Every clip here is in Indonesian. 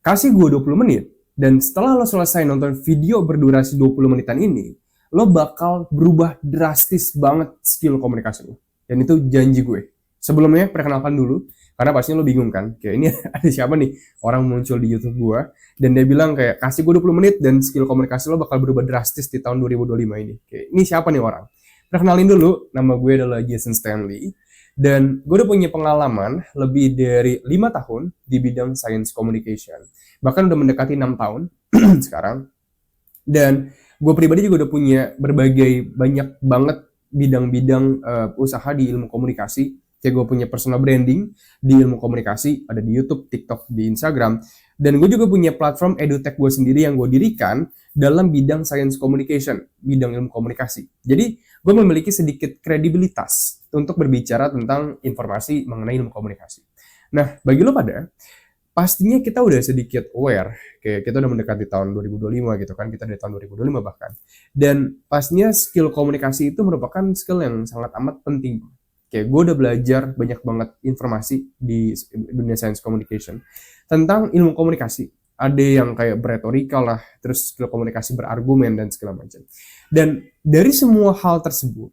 Kasih gue 20 menit, dan setelah lo selesai nonton video berdurasi 20 menitan ini, lo bakal berubah drastis banget skill komunikasi lo. Dan itu janji gue. Sebelumnya, perkenalkan dulu, karena pastinya lo bingung kan, kayak ini ada siapa nih orang muncul di YouTube gue, dan dia bilang kayak, kasih gue 20 menit dan skill komunikasi lo bakal berubah drastis di tahun 2025 ini. Kayak, ini siapa nih orang? Perkenalin dulu, nama gue adalah Jason Stanley, dan gue udah punya pengalaman lebih dari 5 tahun di bidang science communication. Bahkan udah mendekati 6 tahun sekarang. Dan gue pribadi juga udah punya berbagai banyak banget bidang-bidang usaha di ilmu komunikasi. Kayak gue punya personal branding di ilmu komunikasi, ada di YouTube, TikTok, di Instagram. Dan gue juga punya platform edutech gue sendiri yang gue dirikan dalam bidang science communication, bidang ilmu komunikasi. Jadi gue memiliki sedikit kredibilitas untuk berbicara tentang informasi mengenai ilmu komunikasi. Nah, bagi lo pada, pastinya kita udah sedikit aware, kayak kita udah mendekati tahun 2025 gitu kan, kita dari tahun 2025 bahkan. Dan pastinya skill komunikasi itu merupakan skill yang sangat amat penting. Kayak gue udah belajar banyak banget informasi di dunia science communication tentang ilmu komunikasi. Ada yang kayak beretorika lah, terus skill komunikasi berargumen dan segala macam. Dan dari semua hal tersebut,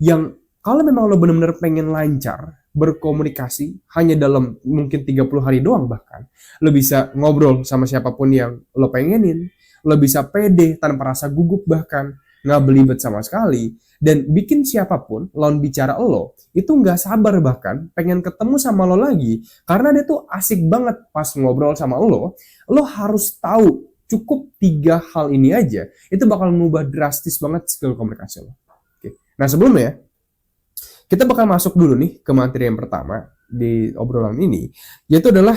yang kalau memang lo benar-benar pengen lancar berkomunikasi hanya dalam mungkin 30 hari doang bahkan, lo bisa ngobrol sama siapapun yang lo pengenin, lo bisa pede tanpa rasa gugup bahkan, nggak belibet sama sekali, dan bikin siapapun lawan bicara lo itu nggak sabar bahkan pengen ketemu sama lo lagi karena dia tuh asik banget pas ngobrol sama lo harus tahu cukup 3 hal ini aja itu bakal mengubah drastis banget skill komunikasi lo. Oke. Nah sebelumnya kita bakal masuk dulu nih ke materi yang pertama di obrolan ini, yaitu adalah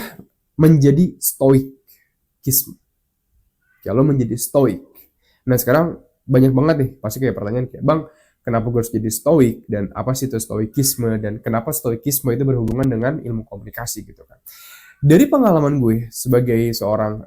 menjadi stoikisme. Ya lo menjadi stoik. Nah sekarang banyak banget nih pasti kayak pertanyaan kayak, bang, kenapa gue harus jadi stoik, dan apa sih itu stoikisme, dan kenapa stoikisme itu berhubungan dengan ilmu komunikasi gitu kan. Dari pengalaman gue sebagai seorang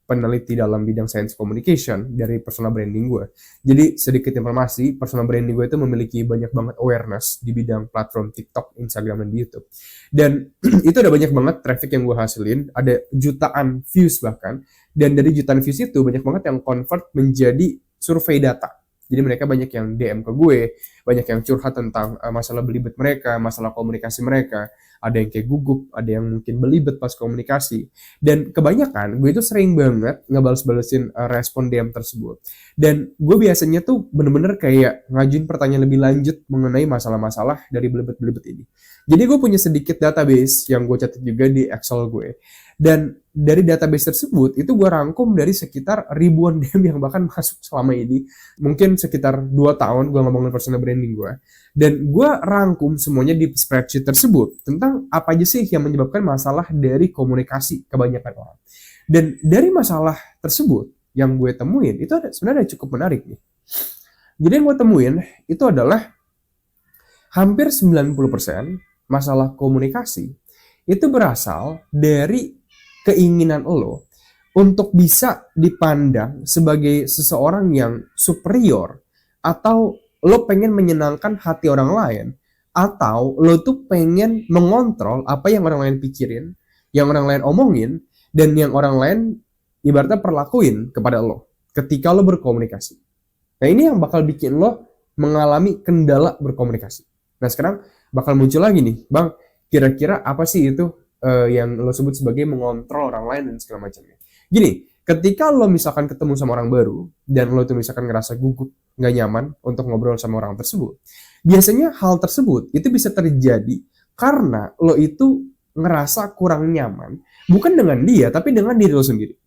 peneliti dalam bidang science communication dari personal branding gue, jadi sedikit informasi, personal branding gue itu memiliki banyak banget awareness di bidang platform TikTok, Instagram, dan di YouTube. Dan itu ada banyak banget traffic yang gue hasilin, ada jutaan views bahkan, dan dari jutaan views itu banyak banget yang convert menjadi survei data. Jadi mereka banyak yang DM ke gue, banyak yang curhat tentang masalah belibet mereka, masalah komunikasi mereka. Ada yang kayak gugup, ada yang mungkin belibet pas komunikasi. Dan kebanyakan gue itu sering banget ngebales-balesin respon DM tersebut. Dan gue biasanya tuh bener-bener kayak ngajuin pertanyaan lebih lanjut mengenai masalah-masalah dari belibet-belibet ini. Jadi gue punya sedikit database yang gue catat juga di Excel gue. Dan dari database tersebut, itu gue rangkum dari sekitar ribuan DM yang bahkan masuk selama ini. Mungkin sekitar 2 tahun gue ngomongin personal branding gue. Dan gue rangkum semuanya di spreadsheet tersebut tentang apa aja sih yang menyebabkan masalah dari komunikasi kebanyakan orang. Dan dari masalah tersebut yang gue temuin, itu ada sebenarnya cukup menarik nih. Jadi yang gue temuin itu adalah hampir 90% masalah komunikasi itu berasal dari keinginan lo untuk bisa dipandang sebagai seseorang yang superior, atau lo pengen menyenangkan hati orang lain, atau lo tuh pengen mengontrol apa yang orang lain pikirin, yang orang lain omongin, dan yang orang lain ibaratnya perlakuin kepada lo ketika lo berkomunikasi. Nah ini yang bakal bikin lo mengalami kendala berkomunikasi. Nah sekarang bakal muncul lagi nih, bang, kira-kira apa sih itu yang lo sebut sebagai mengontrol orang lain dan segala macamnya. Gini, ketika lo misalkan ketemu sama orang baru, dan lo tuh misalkan ngerasa gugup, nggak nyaman untuk ngobrol sama orang tersebut, biasanya hal tersebut itu bisa terjadi karena lo itu ngerasa kurang nyaman, bukan dengan dia, tapi dengan diri lo sendiri.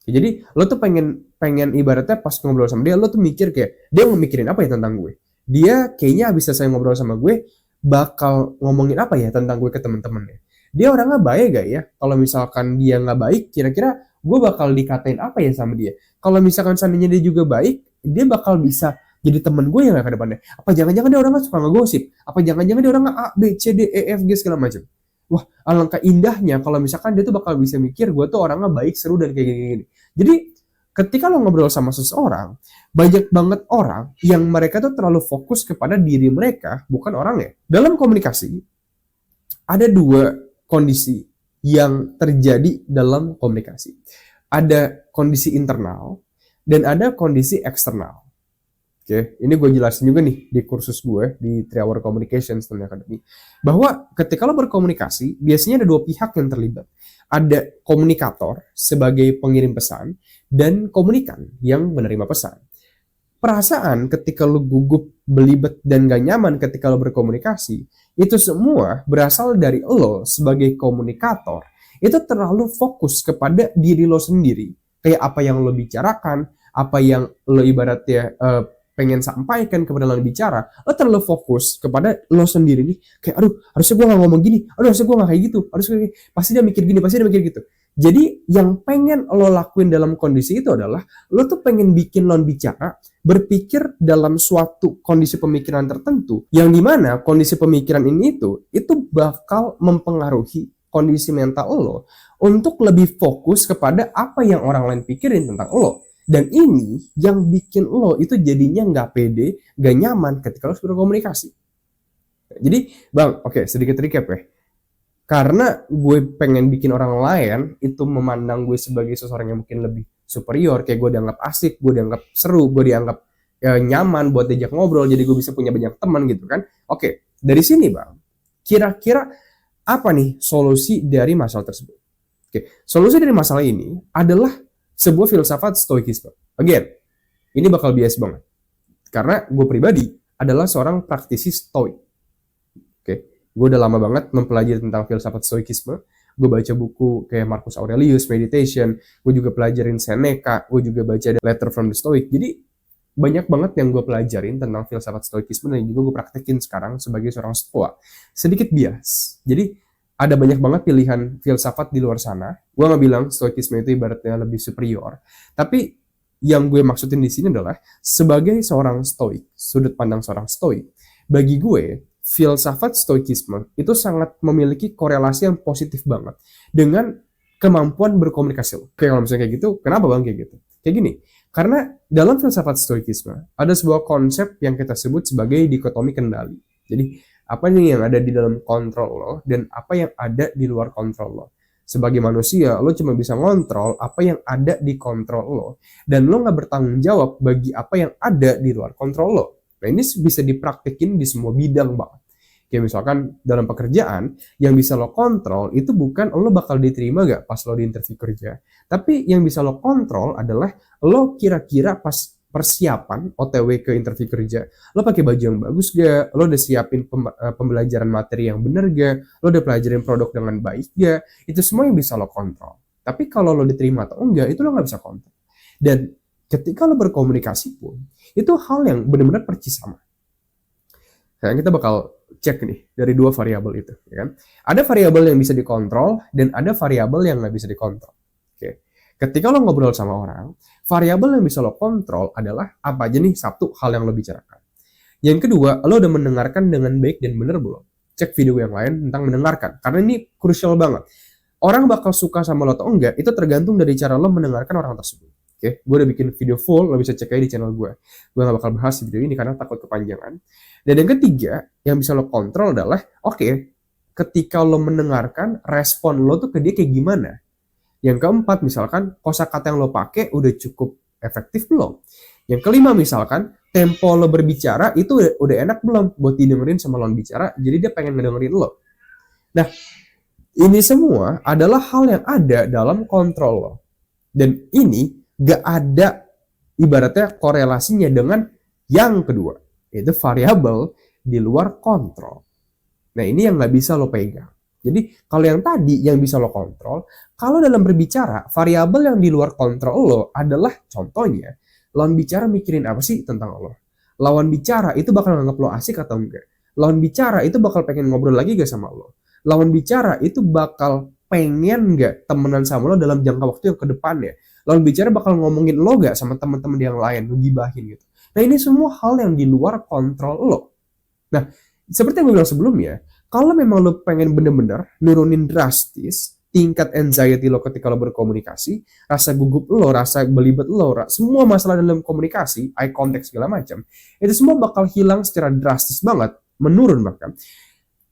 Jadi lo tuh pengen ibaratnya pas ngobrol sama dia, lo tuh mikir kayak, dia mau mikirin apa ya tentang gue? Dia kayaknya abis selesai ngobrol sama gue, bakal ngomongin apa ya tentang gue ke temen-temennya? Dia orangnya baik gak ya? Kalau misalkan dia nggak baik, kira-kira gue bakal dikatain apa ya sama dia? Kalau misalkan seandainya dia juga baik, dia bakal bisa jadi temen gue ya nggak ke depannya? Apa jangan-jangan dia orangnya suka ngegosip? Apa jangan-jangan dia orangnya A, B, C, D, E, F, G segala macam? Wah, alangkah indahnya kalau misalkan dia tuh bakal bisa mikir gue tuh orangnya baik, seru, dan kayak gini-gini. Jadi ketika lo ngobrol sama seseorang, banyak banget orang yang mereka tuh terlalu fokus kepada diri mereka, bukan orangnya. Dalam komunikasi, ada 2 kondisi yang terjadi dalam komunikasi. Ada kondisi internal dan ada kondisi eksternal. Oke, ini gue jelasin juga nih di kursus gue di 3 Hour Communication Student Academy, bahwa ketika lo berkomunikasi, biasanya ada dua pihak yang terlibat. Ada komunikator sebagai pengirim pesan dan komunikan yang menerima pesan. Perasaan ketika lo gugup, belibet, dan gak nyaman ketika lo berkomunikasi, itu semua berasal dari lo sebagai komunikator. Itu terlalu fokus kepada diri lo sendiri. Kayak apa yang lo bicarakan, apa yang lo ibaratnya pengen sampaikan kepada lawan bicara, lo terlalu fokus kepada lo sendiri nih, kayak aduh harusnya gue gak ngomong gini, aduh harusnya gue gak kayak gitu, harusnya pasti dia mikir gini, pasti dia mikir gitu. Jadi yang pengen lo lakuin dalam kondisi itu adalah lo tuh pengen bikin lawan bicara berpikir dalam suatu kondisi pemikiran tertentu, yang dimana kondisi pemikiran ini itu bakal mempengaruhi kondisi mental lo untuk lebih fokus kepada apa yang orang lain pikirin tentang lo. Dan ini yang bikin lo itu jadinya nggak pede, nggak nyaman ketika lo berkomunikasi. Jadi bang, oke, sedikit recap ya. Karena gue pengen bikin orang lain itu memandang gue sebagai seseorang yang mungkin lebih superior, kayak gue dianggap asik, gue dianggap seru, gue dianggap nyaman buat diajak ngobrol, jadi gue bisa punya banyak teman gitu kan. Oke, dari sini bang, kira-kira apa nih solusi dari masalah tersebut? Oke, solusi dari masalah ini adalah sebuah filsafat stoikisme. Again, ini bakal bias banget. Karena gue pribadi adalah seorang praktisi stoik. Oke, gue udah lama banget mempelajari tentang filsafat stoikisme. Gue baca buku kayak Marcus Aurelius, Meditation. Gue juga pelajarin Seneca. Gue juga baca Letter from the Stoic. Jadi, banyak banget yang gue pelajarin tentang filsafat stoikisme dan juga gue praktekin sekarang sebagai seorang stoa. Sedikit bias. Jadi, ada banyak banget pilihan filsafat di luar sana. Gue nggak bilang stoikisme itu ibaratnya lebih superior. Tapi yang gue maksudin di sini adalah sebagai seorang stoik, sudut pandang seorang stoik, bagi gue filsafat stoikisme itu sangat memiliki korelasi yang positif banget dengan kemampuan berkomunikasi. Kayak kalau misalnya kayak gitu, kenapa bang kayak gitu? Kayak gini, karena dalam filsafat stoikisme ada sebuah konsep yang kita sebut sebagai dikotomi kendali. Jadi apa nih yang ada di dalam kontrol lo dan apa yang ada di luar kontrol lo. Sebagai manusia, lo cuma bisa ngontrol apa yang ada di kontrol lo. Dan lo nggak bertanggung jawab bagi apa yang ada di luar kontrol lo. Nah ini bisa dipraktekin di semua bidang banget. Kayak misalkan dalam pekerjaan, yang bisa lo kontrol itu bukan lo bakal diterima gak pas lo di interview kerja. Tapi yang bisa lo kontrol adalah lo kira-kira pas persiapan OTW ke interview kerja, lo pakai baju yang bagus gak, lo udah siapin pembelajaran materi yang bener gak, lo udah pelajarin produk dengan baik gak, itu semua yang bisa lo kontrol. Tapi kalau lo diterima atau enggak, itu lo nggak bisa kontrol. Dan ketika lo berkomunikasi pun, itu hal yang benar-benar percis sama. Sekarang kita bakal cek nih dari dua variabel itu, ya kan? Ada variabel yang bisa dikontrol dan ada variabel yang nggak bisa dikontrol. Oke. Ketika lo ngobrol sama orang, variabel yang bisa lo kontrol adalah apa aja nih satu hal yang lo bicarakan. Yang kedua, lo udah mendengarkan dengan baik dan benar belum? Cek video yang lain tentang mendengarkan, karena ini krusial banget. Orang bakal suka sama lo atau enggak, itu tergantung dari cara lo mendengarkan orang tersebut. Oke, gue udah bikin video full, lo bisa cek aja di channel gue. Gue gak bakal bahas video ini karena takut kepanjangan. Dan yang ketiga, yang bisa lo kontrol adalah, oke, ketika lo mendengarkan, respon lo tuh ke dia kayak gimana? Yang keempat, misalkan kosakata yang lo pakai udah cukup efektif belum? Yang kelima, misalkan tempo lo berbicara itu udah enak belum buat didengerin sama lawan bicara, jadi dia pengen ngedengerin lo. Nah, ini semua adalah hal yang ada dalam kontrol lo. Dan ini gak ada ibaratnya korelasinya dengan yang kedua, yaitu variabel di luar kontrol. Nah, ini yang gak bisa lo pegang. Jadi kalau yang tadi yang bisa lo kontrol, kalau dalam berbicara, variabel yang di luar kontrol lo adalah contohnya, lawan bicara mikirin apa sih tentang lo. Lawan bicara itu bakal nganggap lo asik atau enggak. Lawan bicara itu bakal pengen ngobrol lagi gak sama lo. Lawan bicara itu bakal pengen gak temenan sama lo dalam jangka waktu yang ke depannya. Lawan bicara bakal ngomongin lo gak sama teman-teman yang lain, ngegibahin gitu. Nah ini semua hal yang di luar kontrol lo. Nah, seperti yang gue bilang sebelumnya, kalau memang lo pengen bener-bener nurunin drastis tingkat anxiety lo ketika lo berkomunikasi, rasa gugup lo, rasa belibet lo, semua masalah dalam komunikasi, eye contact segala macam, itu semua bakal hilang secara drastis banget, menurun bahkan.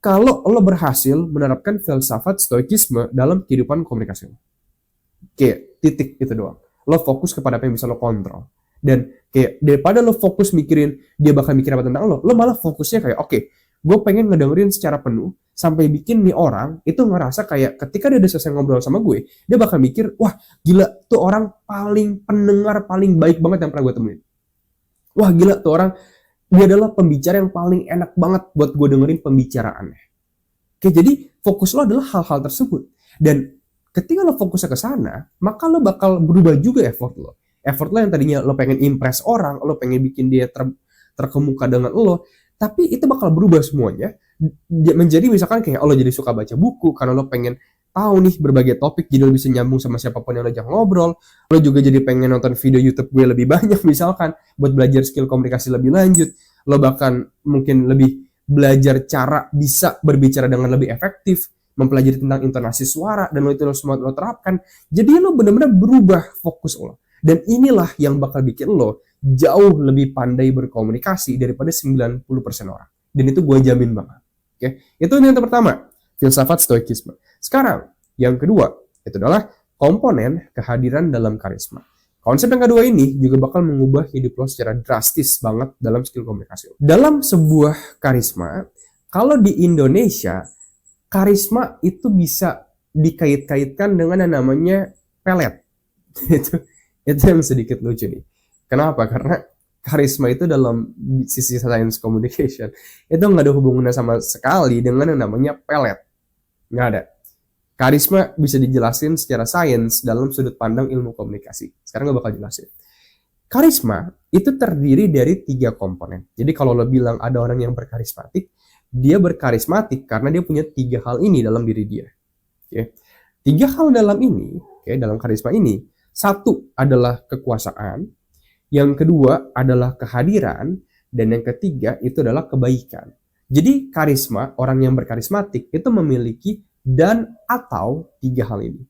kalau lo berhasil menerapkan filsafat stoikisme dalam kehidupan komunikasi lo. Kayak titik itu doang. Lo fokus kepada apa yang bisa lo kontrol. Dan kayak daripada lo fokus mikirin dia bakal mikir apa tentang lo malah fokusnya kayak oke, gue pengen ngedengerin secara penuh sampai bikin nih orang itu ngerasa kayak ketika dia udah selesai ngobrol sama gue, dia bakal mikir, wah gila tuh orang paling pendengar paling baik banget yang pernah gue temuin. Wah gila tuh orang, dia adalah pembicara yang paling enak banget buat gue dengerin pembicaraannya. Oke, jadi fokus lo adalah hal-hal tersebut. Dan ketika lo fokusnya ke sana, maka lo bakal berubah juga effort lo. Effort lo yang tadinya lo pengen impress orang, lo pengen bikin dia terkemuka dengan lo, tapi itu bakal berubah semuanya menjadi misalkan kayak lo jadi suka baca buku karena lo pengen tahu nih berbagai topik, jadi lo bisa nyambung sama siapapun yang lo ajak ngobrol. Lo juga jadi pengen nonton video YouTube gue lebih banyak misalkan buat belajar skill komunikasi lebih lanjut. Lo bahkan mungkin lebih belajar cara bisa berbicara dengan lebih efektif, mempelajari tentang intonasi suara, dan lo itu semua lo terapkan. Jadi lo benar-benar berubah fokus lo. Dan inilah yang bakal bikin lo jauh lebih pandai berkomunikasi daripada 90% orang. Dan itu gue jamin banget. Oke, itu yang pertama, filsafat stoikisme. Sekarang, yang kedua, itu adalah komponen kehadiran dalam karisma. Konsep yang kedua ini juga bakal mengubah hidup lo secara drastis banget dalam skill komunikasi. Dalam sebuah karisma, kalau di Indonesia, karisma itu bisa dikait-kaitkan dengan yang namanya pelet. itu yang sedikit lucu nih. Kenapa? Karena karisma itu dalam sisi science communication itu nggak ada hubungannya sama sekali dengan yang namanya pelet. Nggak ada. Karisma bisa dijelasin secara sains dalam sudut pandang ilmu komunikasi. Sekarang gue bakal jelasin. Karisma itu terdiri dari 3 komponen. Jadi kalau lo bilang ada orang yang berkarismatik, dia berkarismatik karena dia punya 3 hal ini dalam diri dia. Oke. 3 hal dalam ini, dalam karisma ini, 1 adalah kekuasaan, yang kedua adalah kehadiran, dan yang ketiga itu adalah kebaikan. Jadi karisma, orang yang berkarismatik itu memiliki dan atau 3 hal ini.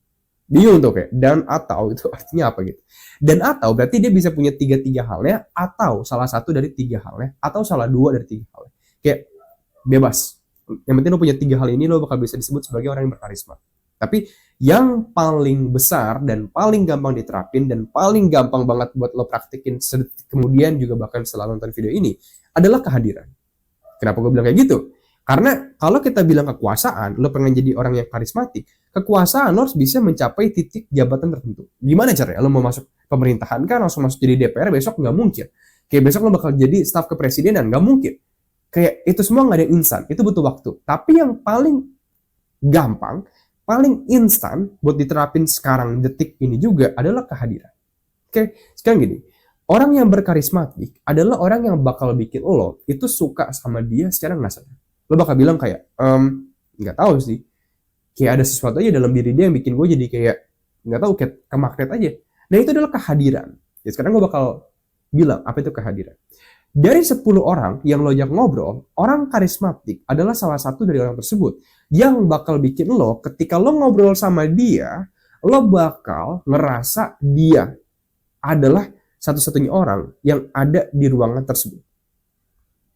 Bingung tuh kayak dan atau itu artinya apa gitu. Dan atau berarti dia bisa punya 3 halnya, atau salah satu dari 3 halnya, atau salah 2 dari 3 halnya. Kayak bebas. Yang penting lo punya 3 hal ini, lo bakal bisa disebut sebagai orang yang berkarisma. Tapi yang paling besar dan paling gampang diterapin dan paling gampang banget buat lo praktikin kemudian juga bahkan setelah nonton video ini adalah kehadiran. Kenapa gue bilang kayak gitu? Karena kalau kita bilang kekuasaan, lo pengen jadi orang yang karismatik, kekuasaan lo harus bisa mencapai titik jabatan tertentu. Gimana caranya? Lo mau masuk pemerintahan kan, langsung masuk jadi DPR besok? Nggak mungkin. Kayak besok lo bakal jadi staf kepresidenan? Nggak mungkin. Kayak itu semua nggak ada yang instan, itu butuh waktu. Tapi yang paling gampang, paling instan buat diterapin sekarang detik ini juga adalah kehadiran. Oke, sekarang gini. Orang yang berkarismatik adalah orang yang bakal bikin lo itu suka sama dia secara nggak sadar. Lo bakal bilang kayak, nggak tahu sih, kayak ada sesuatu aja dalam diri dia yang bikin gue jadi kayak, nggak tahu, kayak kemagnet aja. Nah itu adalah kehadiran. Ya sekarang gue bakal bilang, apa itu kehadiran? Dari 10 orang yang lo ajak ngobrol, orang karismatik adalah salah satu dari orang tersebut. Yang bakal bikin lo, ketika lo ngobrol sama dia, lo bakal ngerasa dia adalah satu-satunya orang yang ada di ruangan tersebut.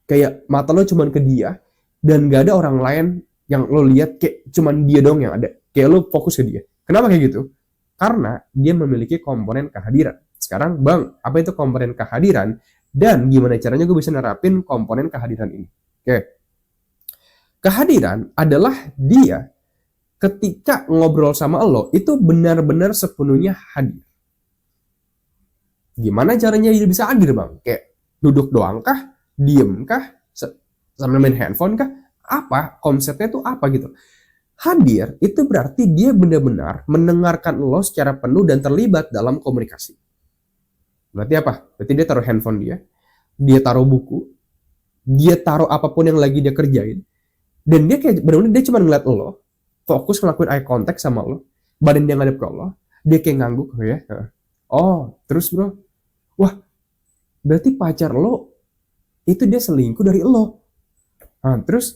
Kayak mata lo cuman ke dia, dan gak ada orang lain yang lo lihat, kayak cuman dia dong yang ada. Kayak lo fokus ke dia. Kenapa kayak gitu? Karena dia memiliki komponen kehadiran. Sekarang, Bang, apa itu komponen kehadiran? Dan gimana caranya gue bisa nerapin komponen kehadiran ini? Oke. Kehadiran adalah dia ketika ngobrol sama lo, itu benar-benar sepenuhnya hadir. Gimana caranya dia bisa hadir, Bang? Kayak duduk doang kah? Diem kah? Sambil main handphone kah? Apa? Konsepnya itu apa gitu? Hadir itu berarti dia benar-benar mendengarkan lo secara penuh dan terlibat dalam komunikasi. Berarti apa? Berarti dia taruh handphone dia taruh buku, dia taruh apapun yang lagi dia kerjain, dan dia kayak benar-benar dia cuma ngeliat lo, fokus ngelakuin eye contact sama lo, badan dia ngadep ke lo, dia kayak ngangguk ya. Oh, terus bro, wah, berarti pacar lo itu dia selingkuh dari lo. Nah, terus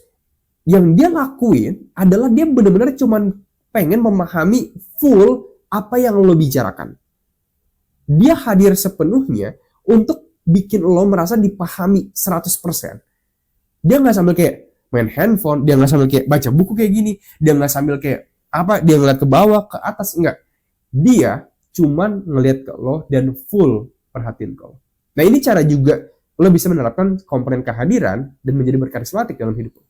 yang dia lakuin adalah dia benar-benar cuman pengen memahami full apa yang lo bicarakan. Dia hadir sepenuhnya untuk bikin lo merasa dipahami 100%. Dia nggak sambil kayak, main handphone, dia nggak sambil kayak baca buku kayak gini, dia nggak sambil kayak apa, dia ngeliat ke bawah, ke atas, enggak. Dia cuman ngeliat ke lo dan full perhatiin ke lo. Nah ini cara juga lo bisa menerapkan komponen kehadiran dan menjadi berkarismatik dalam hidup lo.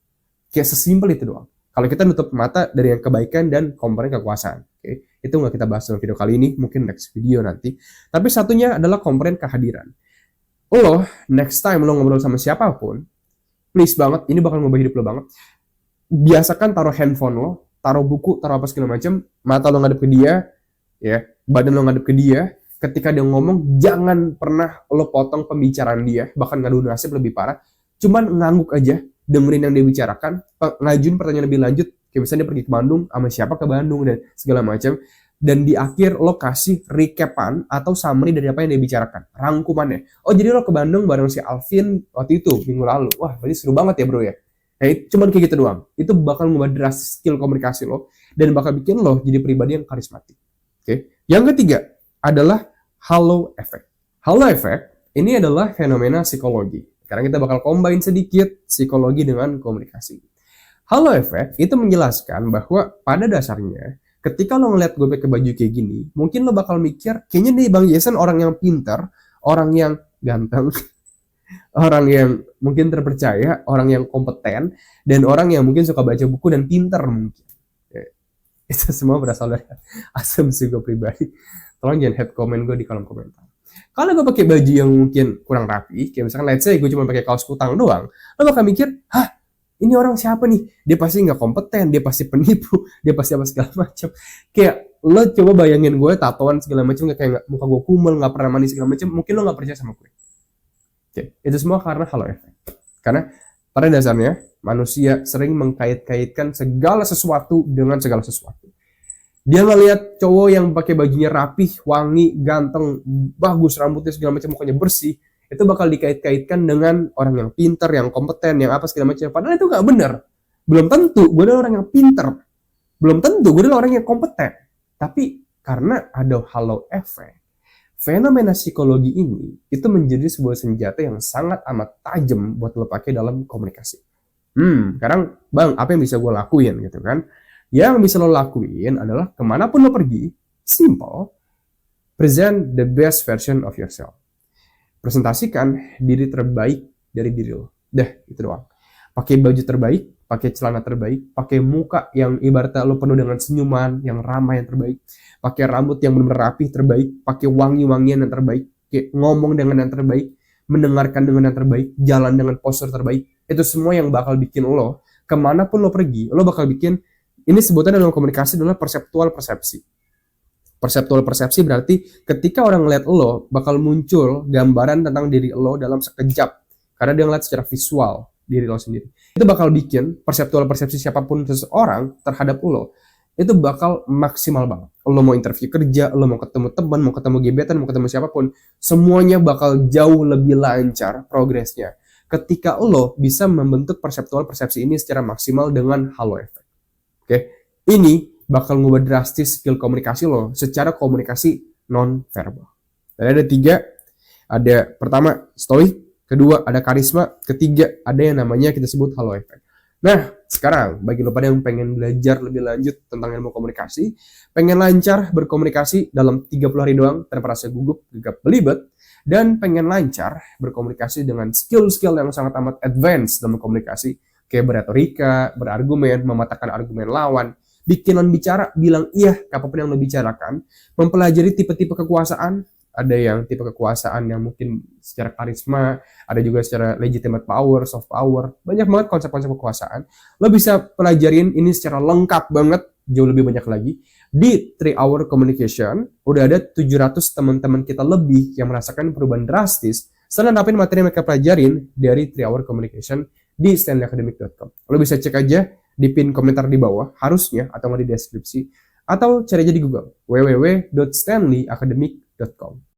Kayak sesimpel itu doang. Kalau kita nutup mata dari yang kebaikan dan komponen kekuasaan. Oke? Itu nggak kita bahas dalam video kali ini, mungkin next video nanti. Tapi satunya adalah komponen kehadiran. Lo, next time lo ngobrol sama siapapun, please banget, ini bakal ngubah hidup lo banget. Biasakan taruh handphone lo, taruh buku, taruh apa segala macam, mata lo ngadep ke dia, ya, badan lo ngadep ke dia. Ketika dia ngomong, jangan pernah lo potong pembicaraan dia, bahkan ngadu nasib lebih parah. Cuman ngangguk aja, dengerin yang dia bicarakan, ngajuin pertanyaan lebih lanjut, kayak misalnya dia pergi ke Bandung, sama siapa ke Bandung, dan segala macam. Dan di akhir lo kasih recapan atau summary dari apa yang dia bicarakan, rangkumannya. Oh jadi lo ke Bandung bareng si Alvin waktu itu, minggu lalu. Wah berarti seru banget ya bro ya. Nah, cuman kayak gitu doang. Itu bakal mengubah drastis skill komunikasi lo, dan bakal bikin lo jadi pribadi yang karismatik. Oke. Yang ketiga adalah halo effect. Halo effect ini adalah fenomena psikologi. Sekarang kita bakal combine sedikit psikologi dengan komunikasi. Halo effect itu menjelaskan bahwa pada dasarnya ketika lo ngeliat gue pakai baju kayak gini, mungkin lo bakal mikir, kayaknya nih Bang Jason orang yang pintar, orang yang ganteng, orang yang mungkin terpercaya, orang yang kompeten, dan orang yang mungkin suka baca buku dan pintar mungkin. Itu semua berasal dari asumsi gue pribadi. Tolong jangan hate comment gue di kolom komentar. Kalau gue pakai baju yang mungkin kurang rapi, kayak misalkan let's say gue cuma pakai kaos kutang doang, lo bakal mikir, hah, ini orang siapa nih? Dia pasti nggak kompeten, dia pasti penipu, dia pasti apa segala macam. Kayak lo coba bayangin gue tatoan segala macam, kayak muka gue kumel, nggak pernah mandi segala macam, mungkin lo nggak percaya sama gue. Oke, itu semua karena halo effect. Karena pada dasarnya manusia sering mengkait-kaitkan segala sesuatu dengan segala sesuatu. Dia ngelihat cowok yang pakai bajunya rapih, wangi, ganteng, bagus, rambutnya segala macam, mukanya bersih, itu bakal dikait-kaitkan dengan orang yang pintar, yang kompeten, yang apa segala macam. Padahal itu nggak benar. Belum tentu gue adalah orang yang pintar. Belum tentu gue adalah orang yang kompeten. Tapi karena ada halo effect, fenomena psikologi ini itu menjadi sebuah senjata yang sangat amat tajam buat lo pakai dalam komunikasi. Sekarang bang, apa yang bisa gue lakuin gitu kan? Yang bisa lo lakuin adalah kemanapun lo pergi, simple, present the best version of yourself. Presentasikan diri terbaik dari diri lo. Dah, itu doang. Pakai baju terbaik, pakai celana terbaik, pakai muka yang ibaratnya lo penuh dengan senyuman, yang ramah yang terbaik, pakai rambut yang benar-benar rapi terbaik, pakai wangi-wangian yang terbaik, kayak ngomong dengan yang terbaik, mendengarkan dengan yang terbaik, jalan dengan postur terbaik. Itu semua yang bakal bikin lo, kemanapun lo pergi, lo bakal bikin, ini sebutan dalam komunikasi adalah perseptual persepsi. Perseptual persepsi berarti ketika orang ngeliat lo, bakal muncul gambaran tentang diri lo dalam sekejap. Karena dia ngeliat secara visual diri lo sendiri. Itu bakal bikin perseptual persepsi siapapun seseorang terhadap lo, itu bakal maksimal banget. Lo mau interview kerja, lo mau ketemu teman, mau ketemu gebetan, mau ketemu siapapun, semuanya bakal jauh lebih lancar progresnya. Ketika lo bisa membentuk perseptual persepsi ini secara maksimal dengan halo effect. Oke, ini bakal ngubah drastis skill komunikasi lo secara komunikasi non-verbal. Dan ada 3, ada pertama stoik, kedua ada karisma, ketiga ada yang namanya kita sebut halo effect. Nah, sekarang bagi lo pada yang pengen belajar lebih lanjut tentang ilmu komunikasi, pengen lancar berkomunikasi dalam 30 hari doang tanpa rasa gugup, gegap, belibet, dan pengen lancar berkomunikasi dengan skill-skill yang sangat amat advance dalam komunikasi, kayak beretorika, berargumen, mematahkan argumen lawan, bikinan bicara, bilang iya ke apapun yang lo bicarakan, mempelajari tipe-tipe kekuasaan, ada yang tipe kekuasaan yang mungkin secara karisma, ada juga secara legitimate power, soft power, banyak banget konsep-konsep kekuasaan. Lo bisa pelajarin ini secara lengkap banget, jauh lebih banyak lagi. Di 3 Hour Communication, udah ada 700 teman-teman kita lebih yang merasakan perubahan drastis setelah nerapin materi yang mereka pelajarin dari 3 Hour Communication di stanleyacademic.com. Lo bisa cek aja di pin komentar di bawah, harusnya, atau nggak di deskripsi, atau cari aja di Google, www.stanleyacademic.com.